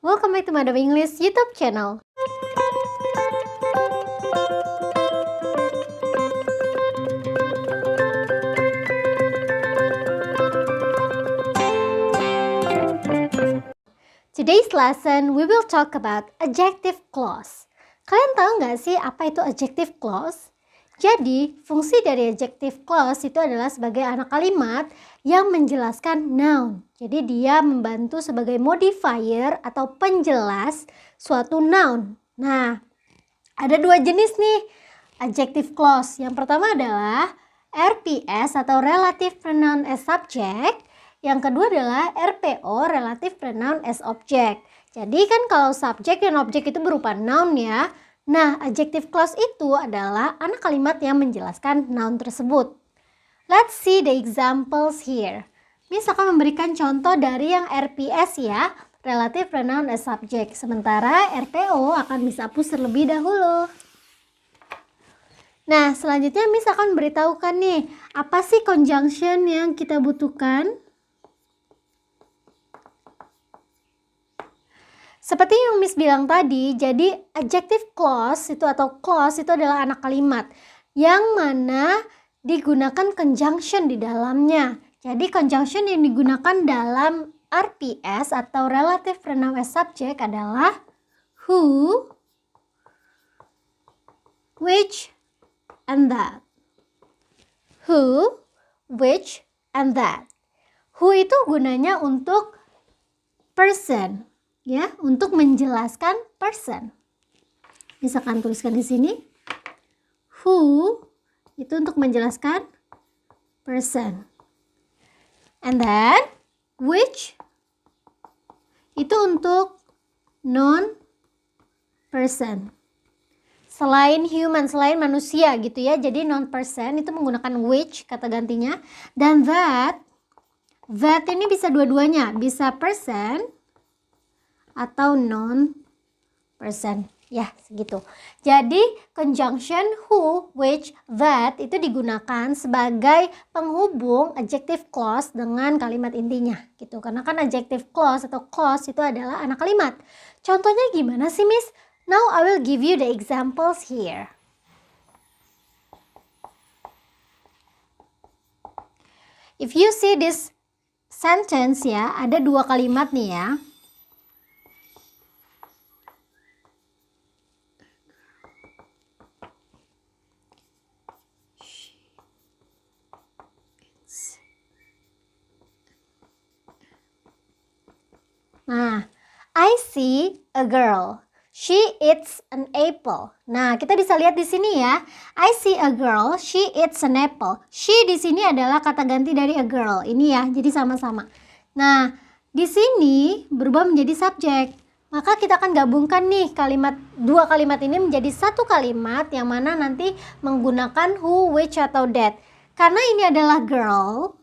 Welcome back to Madam English YouTube channel. Today's lesson we will talk about adjective clause. Kalian tahu nggak sih apa itu adjective clause? Jadi, fungsi dari adjective clause itu adalah sebagai anak kalimat yang menjelaskan noun. Jadi, dia membantu sebagai modifier atau penjelas suatu noun. Nah, ada dua jenis nih adjective clause. Yang pertama adalah RPS atau Relative Pronoun as Subject. Yang kedua adalah RPO, Relative Pronoun as Object. Jadi kan kalau subjek dan objek itu berupa noun ya. Nah, adjective clause itu adalah anak kalimat yang menjelaskan noun tersebut. Let's see the examples here. Miss akan memberikan contoh dari yang RPS ya, Relative Pronoun as Subject. Sementara RPO akan Miss hapus terlebih dahulu. Nah, selanjutnya Miss akan beritahukan nih, apa sih conjunction yang kita butuhkan? Seperti yang Miss bilang tadi, jadi adjective clause itu atau clause itu adalah anak kalimat yang mana digunakan conjunction di dalamnya. Jadi conjunction yang digunakan dalam RPS atau Relative Pronoun as Subject adalah who, which, and that. Who, which, and that. Who itu gunanya untuk person. Ya, untuk menjelaskan person. Misalkan tuliskan di sini. Who itu untuk menjelaskan person. And then which itu untuk non person. Selain human, selain manusia gitu ya. Jadi non person itu menggunakan which kata gantinya. Dan that ini bisa dua-duanya, bisa person atau non-person. Ya, segitu. Jadi, conjunction who, which, that itu digunakan sebagai penghubung adjective clause dengan kalimat intinya. Gitu. Karena kan adjective clause atau clause itu adalah anak kalimat. Contohnya gimana sih, Miss? Now, I will give you the examples here. If you see this sentence ya, ada dua kalimat nih ya. Nah, I see a girl. She eats an apple. Nah, kita bisa lihat di sini ya. I see a girl. She eats an apple. She di sini adalah kata ganti dari a girl. Ini ya, jadi sama-sama. Nah, di sini berubah menjadi subjek. Maka kita akan gabungkan nih dua kalimat ini menjadi satu kalimat yang mana nanti menggunakan who, which, atau that. Karena ini adalah girl,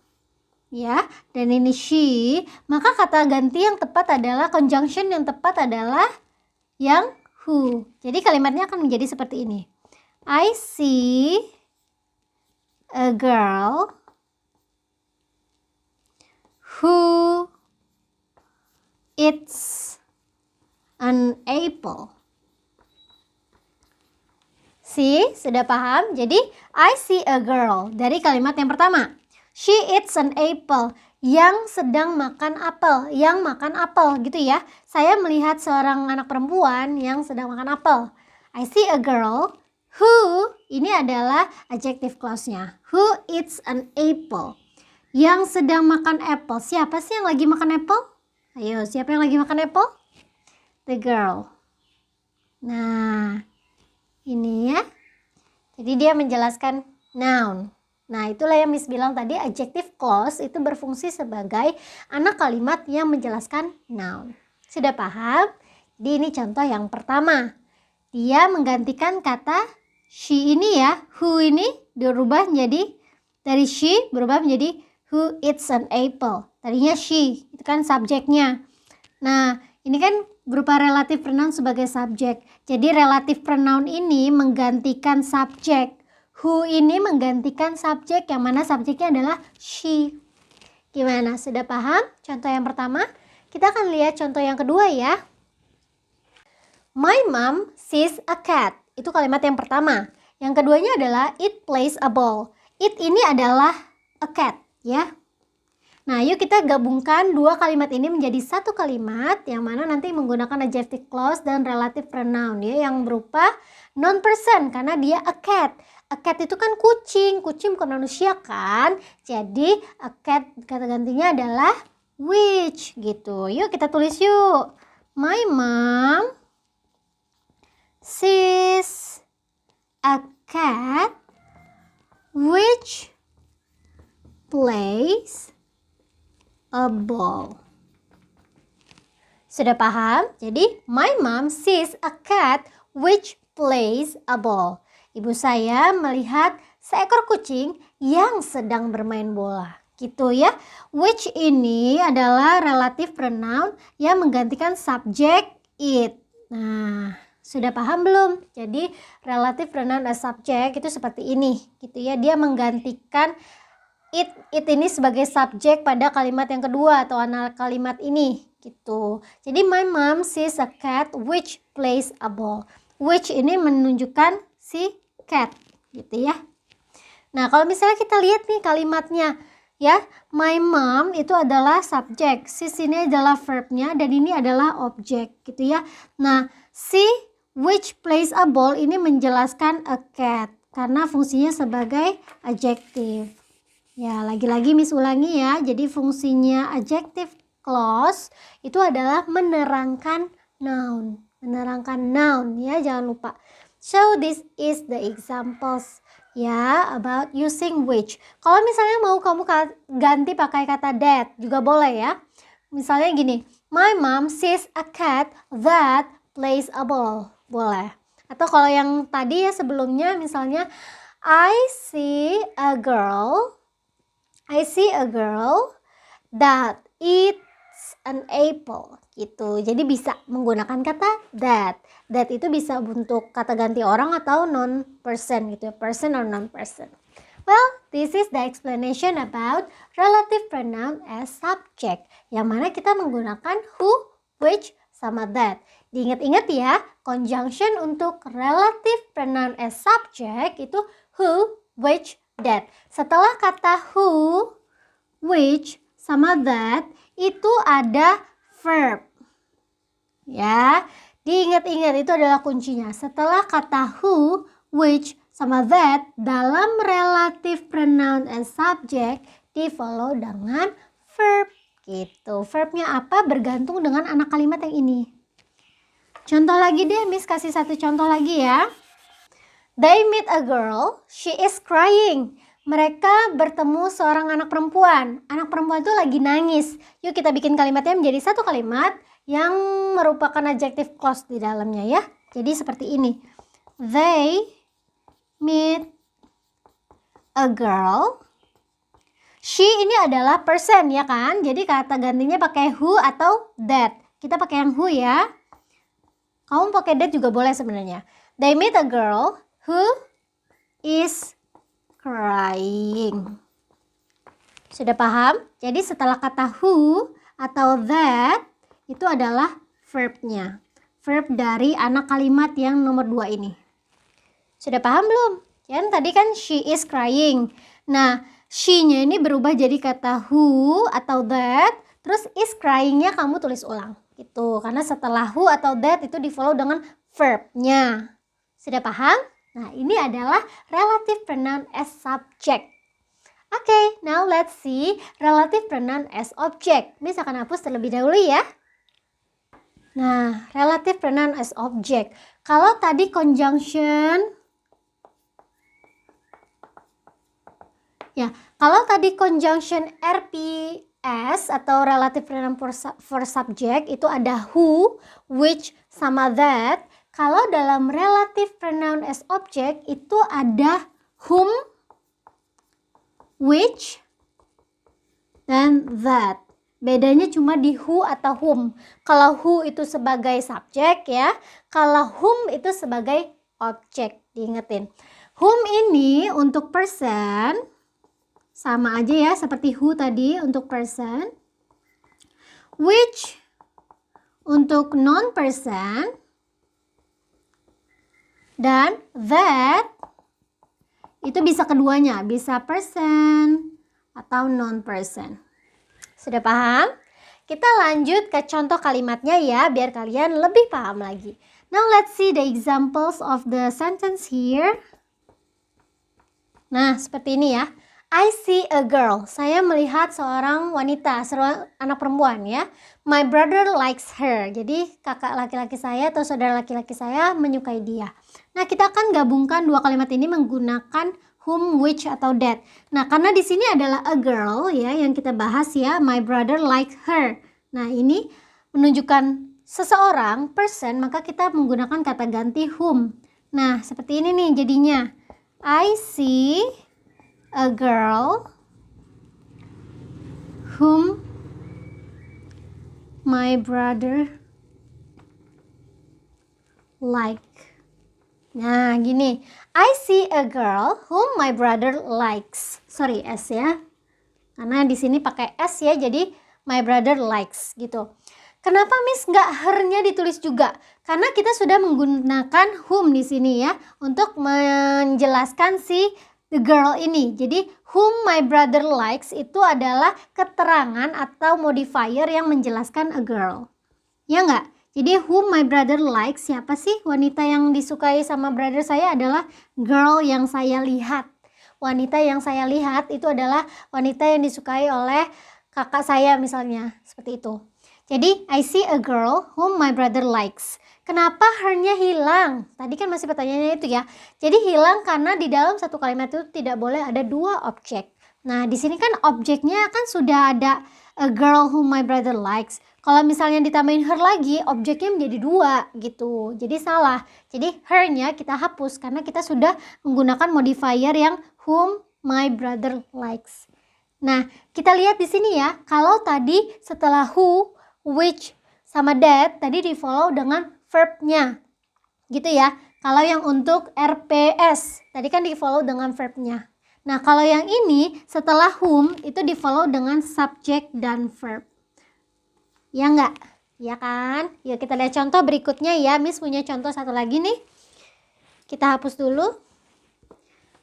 ya, dan ini she, maka kata ganti yang tepat adalah conjunction yang tepat adalah yang who. Jadi kalimatnya akan menjadi seperti ini. I see a girl who eats an apple. See, sudah paham? Jadi I see a girl dari kalimat yang pertama. She eats an apple, yang sedang makan apel, yang makan apel gitu ya. Saya melihat seorang anak perempuan yang sedang makan apel. I see a girl who, ini adalah adjective clause-nya. Who eats an apple, yang sedang makan apple. Siapa sih yang lagi makan apple? Ayo, siapa yang lagi makan apple? The girl. Nah, ini ya. Jadi dia menjelaskan noun. Nah, itulah yang Miss bilang tadi, adjective clause itu berfungsi sebagai anak kalimat yang menjelaskan noun. Sudah paham? Jadi ini contoh yang pertama. Dia menggantikan kata she ini ya, who ini berubah menjadi, dari she berubah menjadi who eats an apple. Tadinya she, itu kan subjeknya. Nah, ini kan berupa relative pronoun sebagai subjek. Jadi relative pronoun ini menggantikan subjek. Who ini menggantikan subjek yang mana subjeknya adalah she. Gimana? Sudah paham contoh yang pertama? Kita akan lihat contoh yang kedua ya. My mom sees a cat. Itu kalimat yang pertama. Yang keduanya adalah it plays a ball. It ini adalah a cat, ya. Nah, yuk kita gabungkan dua kalimat ini menjadi satu kalimat yang mana nanti menggunakan adjective clause dan relative pronoun ya, yang berupa non person karena dia a cat. A cat itu kan kucing, kucing bukan manusia kan? Jadi a cat kata gantinya adalah which gitu. Yuk kita tulis yuk. My mom sees a cat which plays a ball. Sudah paham? Jadi, my mom sees a cat which plays a ball. Ibu saya melihat seekor kucing yang sedang bermain bola. Gitu ya. Which ini adalah relative pronoun yang menggantikan subject it. Nah, sudah paham belum? Jadi, relative pronoun as subject itu seperti ini. Gitu ya. Dia menggantikan it ini sebagai subjek pada kalimat yang kedua atau kalimat ini gitu. Jadi my mom sees a cat which plays a ball. Which ini menunjukkan si cat gitu ya. Nah, kalau misalnya kita lihat nih kalimatnya ya, my mom itu adalah subjek, sis ini adalah verbnya dan ini adalah objek gitu ya. Nah, si which plays a ball ini menjelaskan a cat karena fungsinya sebagai adjective. Ya, lagi-lagi Miss ulangi ya. Jadi fungsinya adjective clause itu adalah menerangkan noun. Menerangkan noun ya, jangan lupa. So this is the examples ya about using which. Kalau misalnya mau kamu ganti pakai kata that juga boleh ya. Misalnya gini, my mom sees a cat that plays a ball. Boleh. Atau kalau yang tadi ya sebelumnya misalnya I see a girl that eats an apple gitu. Jadi bisa menggunakan kata that. That itu bisa untuk kata ganti orang atau non person gitu ya. Person or non person. Well, this is the explanation about relative pronoun as subject. Yang mana kita menggunakan who, which, sama that. Diingat-ingat ya, conjunction untuk relative pronoun as subject itu who, which, that. Setelah kata who, which, sama that, itu ada verb. Ya, diingat-ingat itu adalah kuncinya. Setelah kata who, which, sama that, dalam relative pronoun as subject, di follow dengan verb. Gitu. Verbnya apa? Bergantung dengan anak kalimat yang ini. Contoh lagi deh, Miss kasih satu contoh lagi ya. They meet a girl, she is crying. Mereka bertemu seorang anak perempuan. Anak perempuan itu lagi nangis. Yuk kita bikin kalimatnya menjadi satu kalimat yang merupakan adjective clause di dalamnya ya. Jadi seperti ini. They meet a girl. She ini adalah person ya kan. Jadi kata gantinya pakai who atau that. Kita pakai yang who ya. Kamu pakai that juga boleh sebenarnya. They meet a girl who is crying. Sudah paham? Jadi setelah kata who atau that itu adalah verbnya. Verb dari anak kalimat yang nomor 2 ini. Sudah paham belum? Tadi kan she is crying. Nah, she-nya ini berubah jadi kata who atau that. Terus is crying-nya kamu tulis ulang. Gitu. Karena setelah who atau that itu di follow dengan verbnya. Sudah paham? Nah, ini adalah relative pronoun as subject. Okay, now let's see relative pronoun as object. Miss akan hapus terlebih dahulu ya. Nah, relative pronoun as object. Kalau tadi conjunction, ya, kalau tadi conjunction RPS atau relative pronoun for subject itu ada who, which, sama that. Kalau dalam relative pronoun as object itu ada whom, which, dan that. Bedanya cuma di who atau whom. Kalau who itu sebagai subjek ya, kalau whom itu sebagai objek. Diingetin. Whom ini untuk person, sama aja ya seperti who tadi untuk person. Which untuk non-person. Dan that itu bisa keduanya, bisa person atau non-person. Sudah paham? Kita lanjut ke contoh kalimatnya ya, biar kalian lebih paham lagi. Now let's see the examples of the sentence here. Nah, seperti ini ya. I see a girl. Saya melihat seorang wanita, seorang anak perempuan ya. My brother likes her. Jadi kakak laki-laki saya atau saudara laki-laki saya menyukai dia. Nah, kita akan gabungkan dua kalimat ini menggunakan whom, which, atau that. Nah, karena di sini adalah a girl ya yang kita bahas ya. My brother likes her. Nah, ini menunjukkan seseorang, person, maka kita menggunakan kata ganti whom. Nah, seperti ini nih jadinya. I see a girl whom my brother like. Nah, gini. I see a girl whom my brother likes. Sorry, S ya. Karena di sini pakai S ya, jadi my brother likes gitu. Kenapa Miss nggak her-nya ditulis juga? Karena kita sudah menggunakan whom di sini ya untuk menjelaskan si the girl ini. Jadi whom my brother likes itu adalah keterangan atau modifier yang menjelaskan a girl. Ya nggak? Jadi whom my brother likes, siapa sih wanita yang disukai sama brother saya adalah girl yang saya lihat. Wanita yang saya lihat itu adalah wanita yang disukai oleh kakak saya misalnya, seperti itu. Jadi I see a girl whom my brother likes. Kenapa her-nya hilang? Tadi kan masih pertanyaannya itu ya. Jadi hilang karena di dalam satu kalimat itu tidak boleh ada dua objek. Nah, di sini kan objeknya kan sudah ada a girl whom my brother likes. Kalau misalnya ditambahin her lagi, objeknya menjadi dua gitu. Jadi salah. Jadi her-nya kita hapus karena kita sudah menggunakan modifier yang whom my brother likes. Nah, kita lihat di sini ya. Kalau tadi setelah who, which, sama that tadi di follow dengan verb-nya. Gitu ya. Kalau yang untuk RPS, tadi kan di follow dengan verb-nya. Nah, kalau yang ini setelah whom itu di follow dengan subject dan verb. Ya enggak? Ya kan? Yuk kita lihat contoh berikutnya ya. Miss punya contoh satu lagi nih. Kita hapus dulu.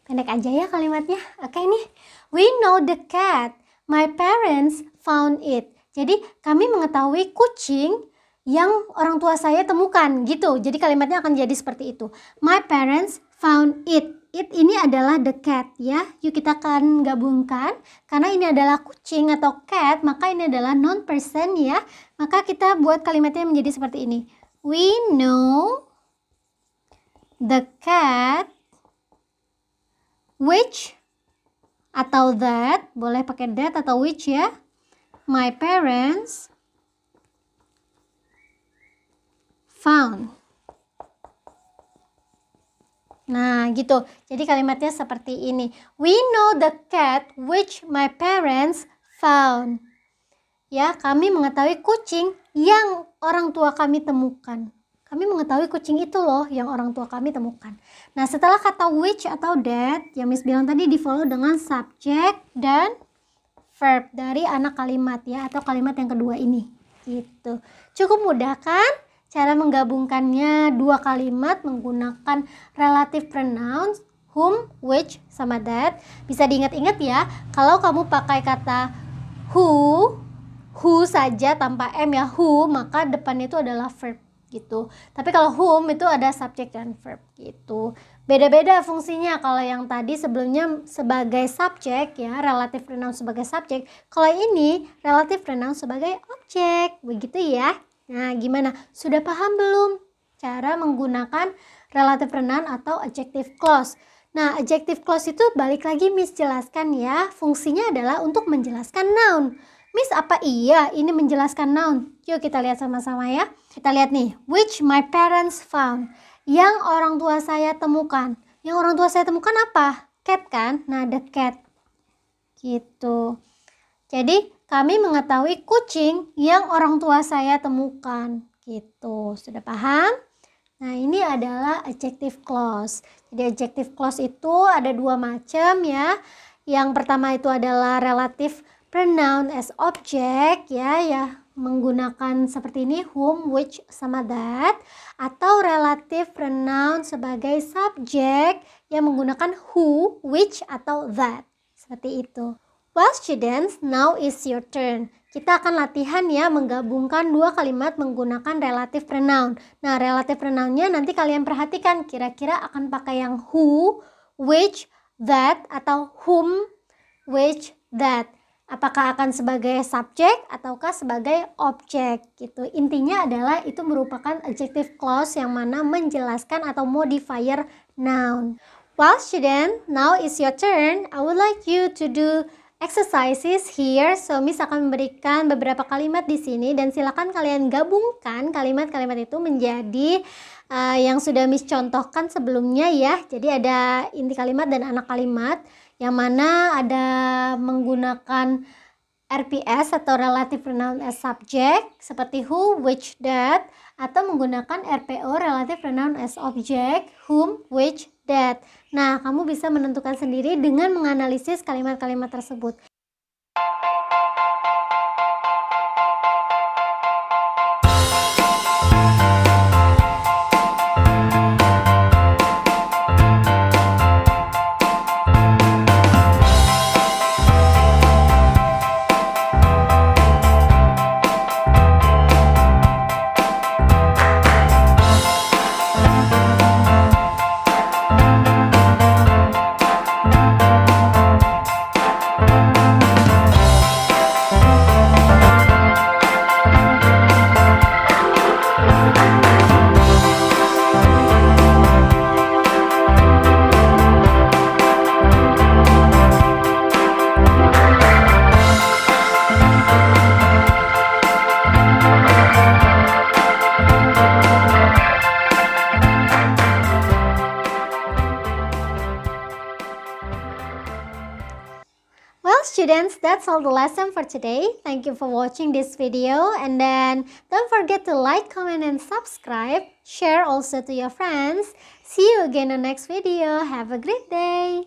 Pendek aja ya kalimatnya. Oke nih. We know the cat. My parents found it. Jadi kami mengetahui kucing yang orang tua saya temukan gitu. Jadi kalimatnya akan jadi seperti itu. My parents found it. It ini adalah the cat ya. Yuk kita akan gabungkan. Karena ini adalah kucing atau cat, maka ini adalah non-person ya. Maka kita buat kalimatnya menjadi seperti ini. We know the cat which atau that, boleh pakai that atau which ya. My parents found. Nah gitu, jadi kalimatnya seperti ini. We know the cat which my parents found. Ya, kami mengetahui kucing yang orang tua kami temukan. Kami mengetahui kucing itu loh yang orang tua kami temukan. Nah setelah kata which atau that, yang Miss bilang tadi di follow dengan subject dan verb dari anak kalimat ya, atau kalimat yang kedua ini gitu. Cukup mudah kan cara menggabungkannya dua kalimat menggunakan relative pronouns whom, which, sama that. Bisa diingat-ingat ya, kalau kamu pakai kata who saja tanpa m ya, who, maka depannya itu adalah verb gitu. Tapi kalau whom itu ada subject dan verb gitu. Beda-beda fungsinya. Kalau yang tadi sebelumnya sebagai subjek ya, relative pronoun sebagai subjek. Kalau ini relative pronoun sebagai objek. Begitu ya. Nah, gimana? Sudah paham belum cara menggunakan relative pronoun atau adjective clause? Nah, adjective clause itu balik lagi Miss jelaskan ya. Fungsinya adalah untuk menjelaskan noun. Miss, apa iya ini menjelaskan noun? Yuk kita lihat sama-sama ya. Kita lihat nih, which my parents found. Yang orang tua saya temukan. Yang orang tua saya temukan apa? Cat kan? Nah, the cat. Gitu. Jadi, kami mengetahui kucing yang orang tua saya temukan. Gitu. Sudah paham? Nah, ini adalah adjective clause. Jadi, adjective clause itu ada dua macam ya. Yang pertama itu adalah relative pronoun as object ya. menggunakan seperti ini, whom, which, sama that, atau relative pronoun sebagai subjek yang menggunakan who, which, atau that. Seperti itu. Well students, now is your turn. Kita akan latihan ya menggabungkan dua kalimat menggunakan relative pronoun. Nah, relative pronounnya nanti kalian perhatikan kira-kira akan pakai yang who, which, that, atau whom, which, that. Apakah akan sebagai subjek ataukah sebagai objek gitu. Intinya adalah itu merupakan adjective clause yang mana menjelaskan atau modifier noun. Well student, now is your turn. I would like you to do exercises here. So Miss akan memberikan beberapa kalimat di sini dan silakan kalian gabungkan kalimat-kalimat itu menjadi yang sudah Miss contohkan sebelumnya ya. Jadi ada inti kalimat dan anak kalimat yang mana ada menggunakan RPS atau relative pronoun as subject seperti who, which, that, atau menggunakan RPO relative pronoun as object whom, which, that. Nah, kamu bisa menentukan sendiri dengan menganalisis kalimat-kalimat tersebut. Students, that's all the lesson for today. Thank you for watching this video, and then don't forget to like, comment, and subscribe. Share also to your friends. See you again on next video. Have a great day.